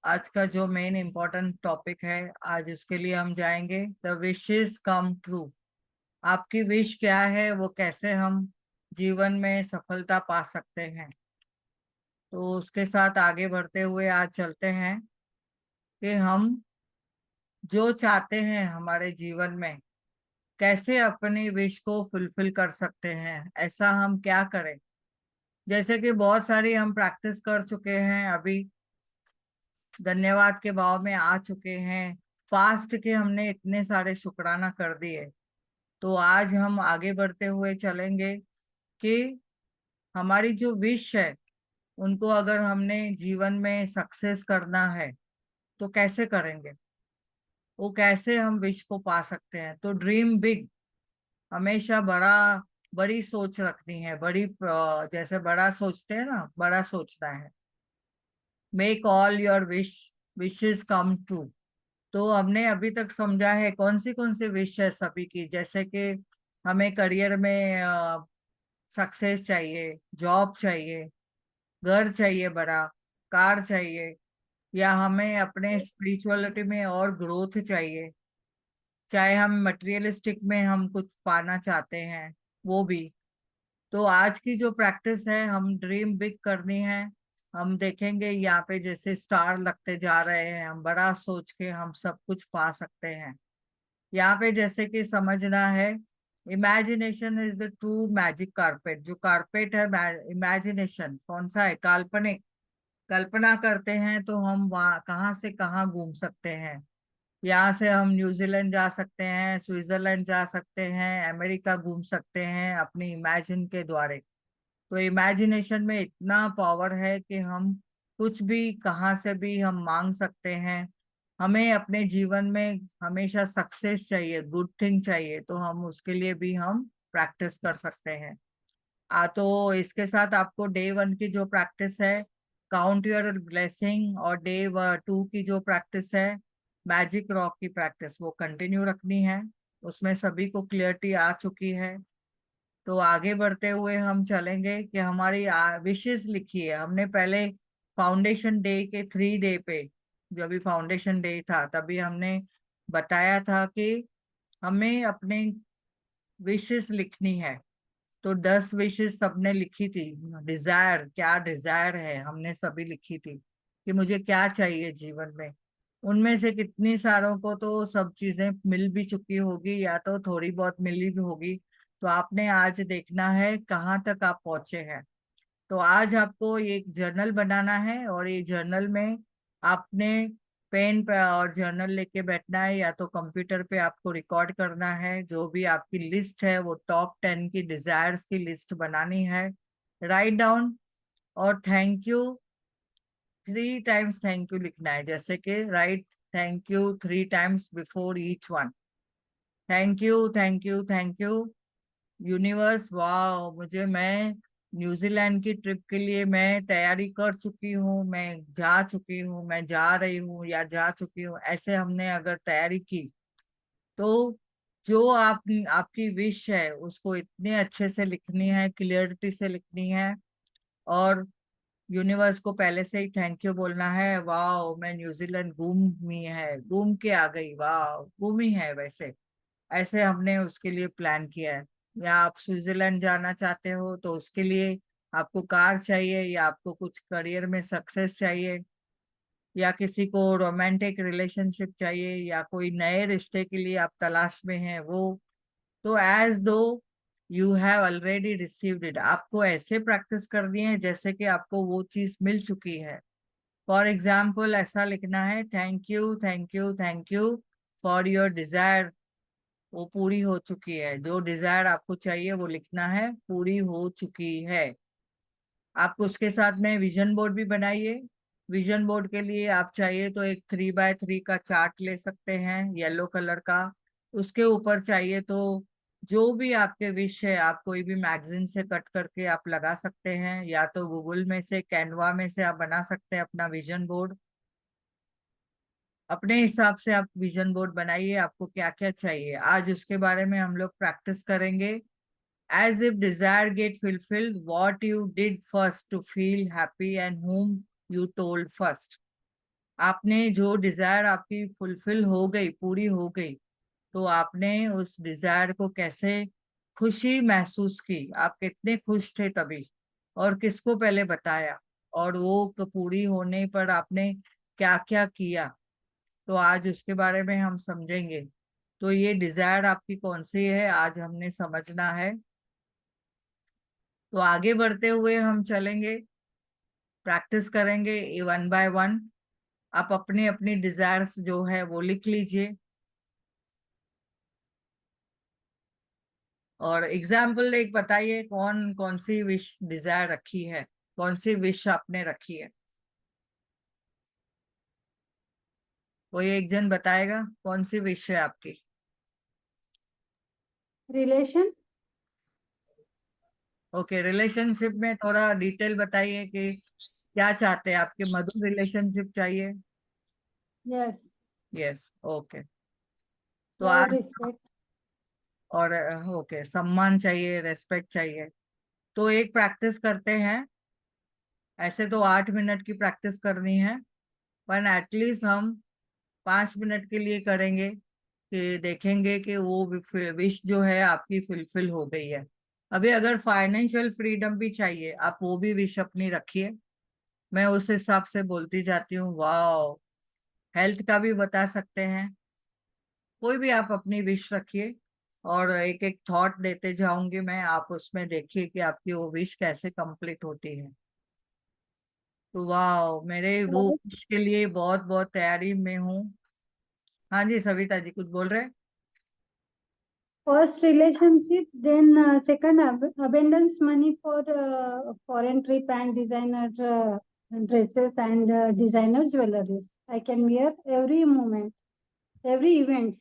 आज का जो मेन इम्पोर्टेंट टॉपिक है, आज उसके लिए हम जाएंगे द विशेस कम ट्रू। आपकी विश क्या है, वो कैसे हम जीवन में सफलता पा सकते हैं। तो उसके साथ आगे बढ़ते हुए आज चलते हैं कि हम जो चाहते हैं हमारे जीवन में कैसे अपनी विश को फुलफिल कर सकते हैं। ऐसा हम क्या करें। जैसे कि बहुत सारी हम प्रैक्टिस कर चुके हैं, अभी धन्यवाद के भाव में आ चुके हैं। फास्ट के हमने इतने सारे शुक्राना कर दिए। तो आज हम आगे बढ़ते हुए चलेंगे कि हमारी जो विश है उनको अगर हमने जीवन में सक्सेस करना है तो कैसे करेंगे, वो कैसे हम विश को पा सकते हैं। तो ड्रीम बिग, हमेशा बड़ी सोच रखनी है। जैसे बड़ा सोचते हैं ना, बड़ा सोचना है। Make all your wishes come true. तो हमने अभी तक समझा है कौन सी विश है सभी की। जैसे कि हमें करियर में सक्सेस चाहिए, जॉब चाहिए, घर चाहिए बड़ा, कार चाहिए, या हमें अपने स्पिरिचुअलिटी में और ग्रोथ चाहिए। चाहे हम मटेरियलिस्टिक में हम कुछ पाना चाहते हैं, वो भी। तो आज की जो प्रैक्टिस है, हम ड्रीम बिग करनी है। हम देखेंगे यहाँ पे जैसे स्टार लगते जा रहे हैं, हम बड़ा सोच के हम सब कुछ पा सकते हैं। यहाँ पे जैसे कि समझना है, imagination is the true magic carpet. जो कारपेट है, इमेजिनेशन कौन सा है, काल्पनिक। कल्पना करते हैं तो हम वहाँ कहाँ से कहाँ घूम सकते हैं। यहाँ से हम न्यूजीलैंड जा सकते हैं, स्विट्जरलैंड जा सकते हैं, अमेरिका घूम सकते हैं अपनी इमेजिन के द्वारे। तो इमेजिनेशन में इतना पावर है कि हम कुछ भी कहाँ से भी हम मांग सकते हैं। हमें अपने जीवन में हमेशा सक्सेस चाहिए, गुड थिंग चाहिए, तो हम उसके लिए भी हम प्रैक्टिस कर सकते हैं। तो इसके साथ आपको डे 1 की जो प्रैक्टिस है, काउंट योर ब्लेसिंग, और डे 2 की जो प्रैक्टिस है, मैजिक रॉक की प्रैक्टिस, वो कंटिन्यू रखनी है। उसमें सभी को क्लियरिटी आ चुकी है। तो आगे बढ़ते हुए हम चलेंगे कि हमारी विशेष लिखी है हमने पहले। फाउंडेशन डे के 3 डे पे, जो अभी फाउंडेशन डे था, तभी हमने बताया था कि हमें अपने विशेष लिखनी है। तो 10 विशेष सबने लिखी थी। डिजायर, क्या डिजायर है, हमने सभी लिखी थी कि मुझे क्या चाहिए जीवन में। उनमें से कितनी सारों को तो सब चीजें मिल भी चुकी होगी, या तो थोड़ी बहुत मिली भी होगी। तो आपने आज देखना है कहाँ तक आप पहुंचे हैं। तो आज आपको एक जर्नल बनाना है, और ये जर्नल में आपने पेन पे और जर्नल लेके बैठना है, या तो कंप्यूटर पे आपको रिकॉर्ड करना है। जो भी आपकी लिस्ट है, वो टॉप 10 की डिजायर्स की लिस्ट बनानी है। Right down. और thank you, 3 times thank you लिखना है। जैसे कि right thank you 3 times before each one. Thank you, thank you, thank you universe. वाह, मैं न्यूजीलैंड की ट्रिप के लिए मैं तैयारी कर चुकी हूँ, मैं जा चुकी हूँ, मैं जा रही हूँ या जा चुकी हूँ। ऐसे हमने अगर तैयारी की तो जो आपकी विश है उसको इतने अच्छे से लिखनी है, क्लियरिटी से लिखनी है। और यूनिवर्स को पहले से ही थैंक यू बोलना है। वाह, मैं न्यूजीलैंड घूम के आ गई, वाह घूमी है वैसे। ऐसे हमने उसके लिए प्लान किया है। या आप स्विट्जरलैंड जाना चाहते हो तो उसके लिए आपको कार चाहिए, या आपको कुछ करियर में सक्सेस चाहिए, या किसी को रोमांटिक रिलेशनशिप चाहिए, या कोई नए रिश्ते के लिए आप तलाश में हैं वो। तो एज दो you have already received it, आपको ऐसे प्रैक्टिस करनी है जैसे कि आपको वो चीज मिल चुकी है। फॉर एग्जाम्पल ऐसा लिखना है, thank you, thank you, thank you for your desire. वो पूरी हो चुकी है, जो डिजायर आपको चाहिए वो लिखना है, पूरी हो चुकी है। आप उसके साथ में विजन बोर्ड भी बनाइए। विजन बोर्ड के लिए आप चाहिए तो एक 3x3 का चार्ट ले सकते हैं, येलो कलर का। उसके ऊपर चाहिए तो जो भी आपके विश है, आप कोई भी मैगजीन से कट करके आप लगा सकते हैं, या तो गूगल में से, कैनवा में से आप बना सकते हैं अपना विजन बोर्ड। अपने हिसाब से आप विजन बोर्ड बनाइए, आपको क्या क्या चाहिए। आज उसके बारे में हम लोग प्रैक्टिस करेंगे। As if desire get fulfilled, what you did first to feel happy and whom you told first। आपने जो डिजायर आपकी फुलफिल हो गई, पूरी हो गई, तो आपने उस डिजायर को कैसे खुशी महसूस की, आप कितने खुश थे तभी, और किसको पहले बताया, और वो पूरी होने पर आपने क्या क्या किया, तो आज उसके बारे में हम समझेंगे। तो ये डिजायर आपकी कौन सी है, आज हमने समझना है। तो आगे बढ़ते हुए हम चलेंगे, प्रैक्टिस करेंगे वन बाय वन। आप अपनी अपनी डिजायर्स जो है वो लिख लीजिए, और एग्जाम्पल एक बताइए कौन कौन सी विश डिजायर रखी है, कौन सी विश आपने रखी है। कोई एक जन बताएगा कौन सी विश है आपकी। रिलेशन। ओके, रिलेशनशिप में थोड़ा डिटेल बताइए कि क्या चाहते हैं, आपके मधुर रिलेशनशिप चाहिए। यस। Yes, okay. तो लव, आज, रिस्पेक्ट। और ओके, सम्मान चाहिए, रेस्पेक्ट चाहिए। तो एक प्रैक्टिस करते हैं, ऐसे तो 8 मिनट की प्रैक्टिस करनी है, पर एटलीस्ट हम 5 मिनट के लिए करेंगे, कि देखेंगे कि वो विश जो है आपकी फुलफिल हो गई है। अभी अगर फाइनेंशियल फ्रीडम भी चाहिए, आप वो भी विश अपनी रखिए, मैं उस हिसाब से बोलती जाती हूँ। वाह, हेल्थ का भी बता सकते हैं, कोई भी आप अपनी विश रखिए, और एक एक थॉट देते जाऊंगी मैं, आप उसमें देखिए कि आपकी वो विश कैसे कंप्लीट होती है। तो वाह, मेरे वो विश के लिए बहुत बहुत तैयारी में हूँ। हाँ जी, सविता जी कुछ बोल रहे हैं। First relationship, then second abundance money for foreign trip and designer dresses and designer jewelries. I can wear every moment, every events.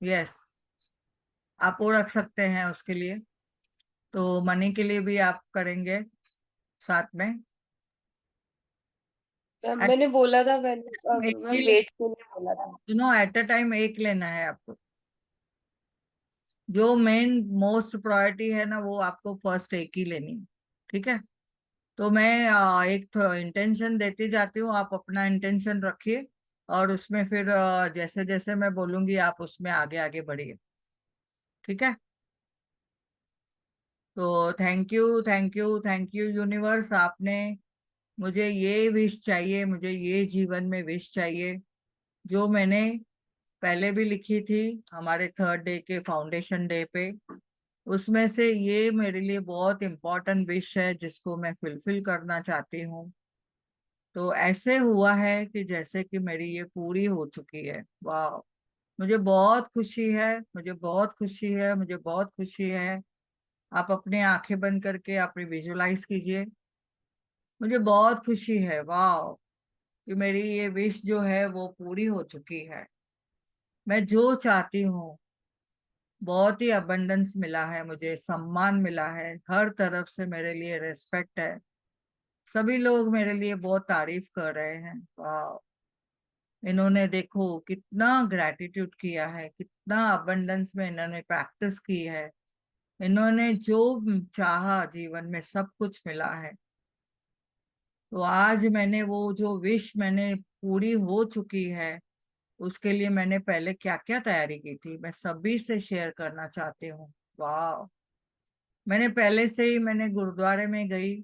Yes, आप वो रख सकते हैं उसके लिए। तो मनी के लिए भी आप करेंगे साथ में। मैंने बोला था, मैंने एक मैं ही, वेट के लिए बोला था। नो, एट अ टाइम एक लेना है आपको, जो मेन मोस्ट प्रायोरिटी है ना, वो आपको फर्स्ट एक ही लेनी है। ठीक है, तो मैं एक इंटेंशन देती जाती हूँ, आप अपना इंटेंशन रखिए, और उसमें फिर जैसे जैसे मैं बोलूंगी आप उसमें आगे आगे बढ़िए। ठीक है, तो thank you, thank you, thank you universe, आपने मुझे ये विश चाहिए, मुझे ये जीवन में विश चाहिए, जो मैंने पहले भी लिखी थी हमारे थर्ड डे के फाउंडेशन डे पे। उसमें से ये मेरे लिए बहुत इंपॉर्टेंट विश है, जिसको मैं फुलफिल करना चाहती हूँ। तो ऐसे हुआ है कि जैसे कि मेरी ये पूरी हो चुकी है। वाह, मुझे बहुत खुशी है, मुझे बहुत खुशी है, मुझे बहुत खुशी है। आप अपनी आंखें बंद करके आप विजुलाइज कीजिए। मुझे बहुत खुशी है, वाह, कि मेरी ये विश जो है वो पूरी हो चुकी है। मैं जो चाहती हूँ, बहुत ही अबंडेंस मिला है, मुझे सम्मान मिला है, हर तरफ से मेरे लिए रेस्पेक्ट है, सभी लोग मेरे लिए बहुत तारीफ कर रहे हैं। वाह, इन्होंने देखो कितना ग्रैटिट्यूड किया है, कितना अबंडेंस में इन्होंने प्रैक्टिस की है, इन्होंने जो चाहा जीवन में सब कुछ मिला है। तो आज मैंने वो जो विश मैंने पूरी हो चुकी है, उसके लिए मैंने पहले क्या क्या तैयारी की थी, मैं सभी से शेयर करना चाहती हूँ। वाह, मैंने पहले से ही मैंने गुरुद्वारे में गई,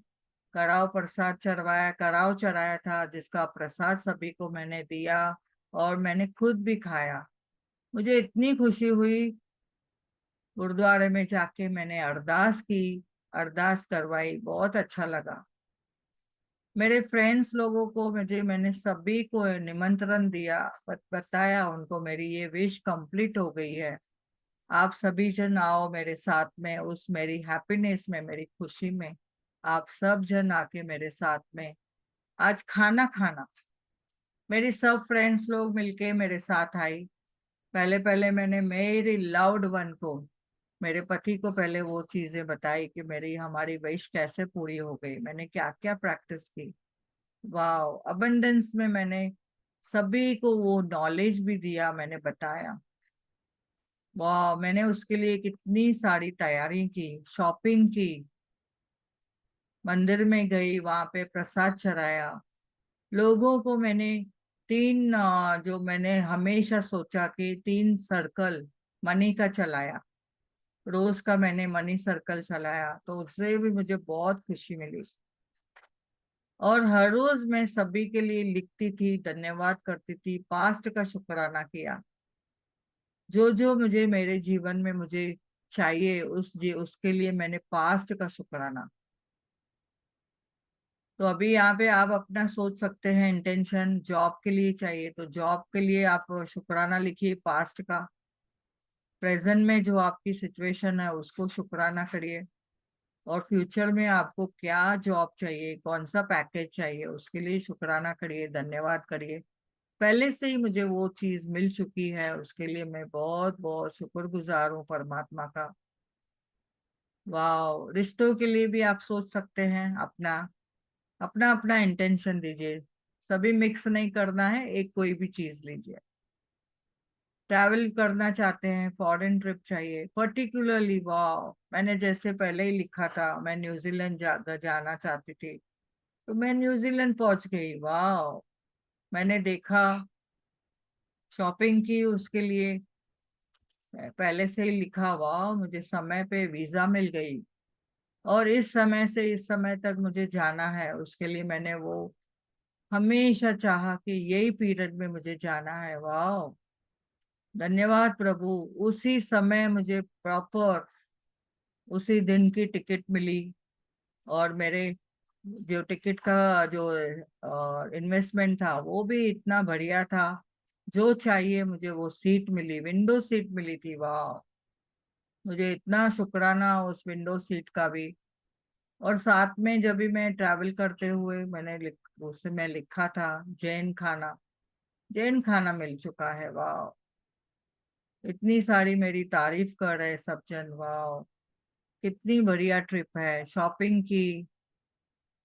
कराव प्रसाद चढ़वाया, कराव चढ़ाया था, जिसका प्रसाद सभी को मैंने दिया, और मैंने खुद भी खाया। मुझे इतनी खुशी हुई, गुरुद्वारे में जाके मैंने अरदास की, अरदास करवाई, बहुत अच्छा लगा। मेरे फ्रेंड्स लोगों को मैंने सभी को निमंत्रण दिया, बताया उनको मेरी ये विश कंप्लीट हो गई है, आप सभी जन आओ मेरे साथ में, उस मेरी हैप्पीनेस में, मेरी खुशी में, आप सब जन आके मेरे साथ में आज खाना खाना। मेरी सब फ्रेंड्स लोग मिलके मेरे साथ आई। पहले पहले मैंने मेरी लव्ड वन को, मेरे पति को पहले वो चीजें बताई कि मेरी हमारी विश कैसे पूरी हो गई, मैंने क्या क्या प्रैक्टिस की। वाह, अबंडेंस में मैंने सभी को वो नॉलेज भी दिया, मैंने बताया। वाह, मैंने उसके लिए कितनी सारी तैयारी की, शॉपिंग की, मंदिर में गई, वहां पे प्रसाद चढ़ाया, लोगों को मैंने 3 जो मैंने हमेशा सोचा कि 3 सर्कल मनी का चलाया, रोज का मैंने मनी सर्कल चलाया, तो उससे भी मुझे बहुत खुशी मिली। और हर रोज मैं सभी के लिए लिखती थी, धन्यवाद करती थी, पास्ट का शुक्राना किया। जो जो मुझे मेरे जीवन में मुझे चाहिए उसके लिए मैंने पास्ट का शुक्राना। तो अभी यहाँ पे आप अपना सोच सकते हैं, इंटेंशन जॉब के लिए चाहिए तो जॉब के लिए आप शुक्राना लिखिए पास्ट का। प्रेजेंट में जो आपकी सिचुएशन है उसको शुक्राना करिए, और फ्यूचर में आपको क्या जॉब चाहिए, कौन सा पैकेज चाहिए, उसके लिए शुक्राना करिए, धन्यवाद करिए। पहले से ही मुझे वो चीज मिल चुकी है, उसके लिए मैं बहुत बहुत शुक्रगुजार हूँ परमात्मा का। वाह, रिश्तों के लिए भी आप सोच सकते हैं, अपना अपना अपना इंटेंशन दीजिए। सभी मिक्स नहीं करना है, एक कोई भी चीज लीजिए। ट्रैवल करना चाहते हैं, फॉरेन ट्रिप चाहिए पर्टिकुलरली, वाह, मैंने जैसे पहले ही लिखा था मैं न्यूजीलैंड जाना चाहती थी, तो मैं न्यूजीलैंड पहुंच गई। वाह, मैंने देखा, शॉपिंग की उसके लिए पहले से ही लिखा, वाह, मुझे समय पे वीजा मिल गई, और इस समय से इस समय तक मुझे जाना है, उसके लिए मैंने वो हमेशा चाहा कि यही पीरियड में मुझे जाना है। वाह, धन्यवाद प्रभु, उसी समय मुझे प्रॉपर उसी दिन की टिकट मिली, और मेरे जो टिकट का जो इन्वेस्टमेंट था वो भी इतना बढ़िया था, जो चाहिए मुझे वो सीट मिली, विंडो सीट मिली थी। वाह, मुझे इतना शुक्राना उस विंडो सीट का भी। और साथ में जब भी मैं ट्रैवल करते हुए उससे मैं लिखा था जैन खाना मिल चुका है। वाह, इतनी सारी मेरी तारीफ कर रहे सब जन। वाह, कितनी बढ़िया ट्रिप है, शॉपिंग की,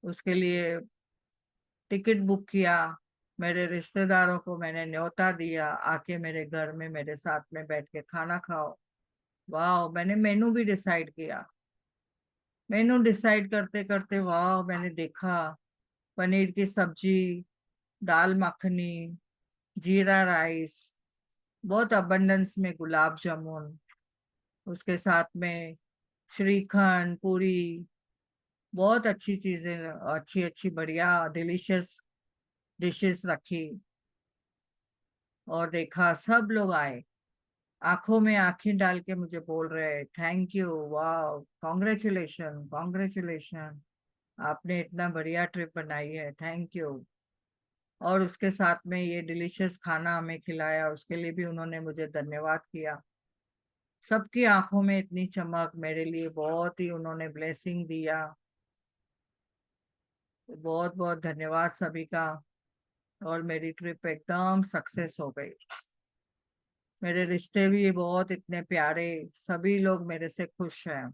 उसके लिए टिकट बुक किया, मेरे रिश्तेदारों को मैंने न्योता दिया, आके मेरे घर में मेरे साथ में बैठ के खाना खाओ। वाह, मैंने मेनू भी डिसाइड किया, मेनू डिसाइड करते करते वाह, मैंने देखा पनीर की सब्जी, दाल मखनी, जीरा राइस, बहुत अबंडेंस में गुलाब जामुन, उसके साथ में श्रीखंड पूरी, बहुत अच्छी चीजें, अच्छी अच्छी बढ़िया डिलीशियस डिशेस रखी। और देखा सब लोग आए, आंखों में आंखें डाल के मुझे बोल रहे थैंक यू, वाह, कॉन्ग्रेचुलेशन कॉन्ग्रेचुलेशन, आपने इतना बढ़िया ट्रिप बनाई है, थैंक यू। और उसके साथ में ये डिलीशियस खाना हमें खिलाया, उसके लिए भी उन्होंने मुझे धन्यवाद किया। सबकी आंखों में इतनी चमक, मेरे लिए बहुत ही उन्होंने ब्लेसिंग दिया। बहुत बहुत धन्यवाद सभी का। और मेरी ट्रिप एकदम सक्सेस हो गई। मेरे रिश्ते भी बहुत इतने प्यारे, सभी लोग मेरे से खुश हैं।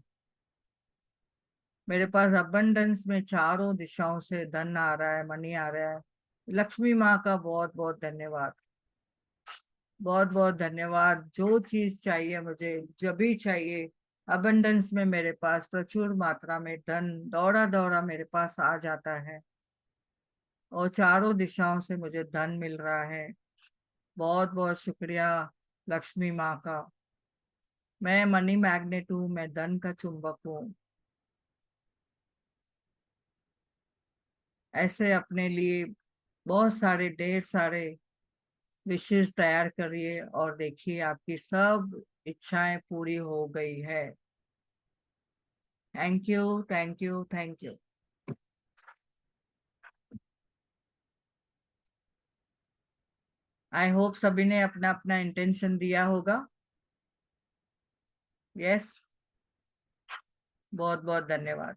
मेरे पास अबंडेंस में चारों दिशाओं से धन आ रहा है, मनी आ रहा है। लक्ष्मी माँ का बहुत बहुत धन्यवाद, बहुत बहुत धन्यवाद। जो चीज चाहिए मुझे, जब भी चाहिए, अबंडेंस में मेरे पास प्रचुर मात्रा में धन दौड़ा दौड़ा मेरे पास आ जाता है, और चारों दिशाओं से मुझे धन मिल रहा है। बहुत बहुत शुक्रिया लक्ष्मी माँ का। मैं मनी मैग्नेट हूँ, मैं धन का चुंबक हूँ। ऐसे अपने लिए बहुत सारे, ढेर सारे विशेष तैयार करिए, और देखिए आपकी सब इच्छाएं पूरी हो गई है। Thank you, thank you, thank you. I hope सभी ने अपना अपना इंटेंशन दिया होगा। यस, बहुत बहुत धन्यवाद।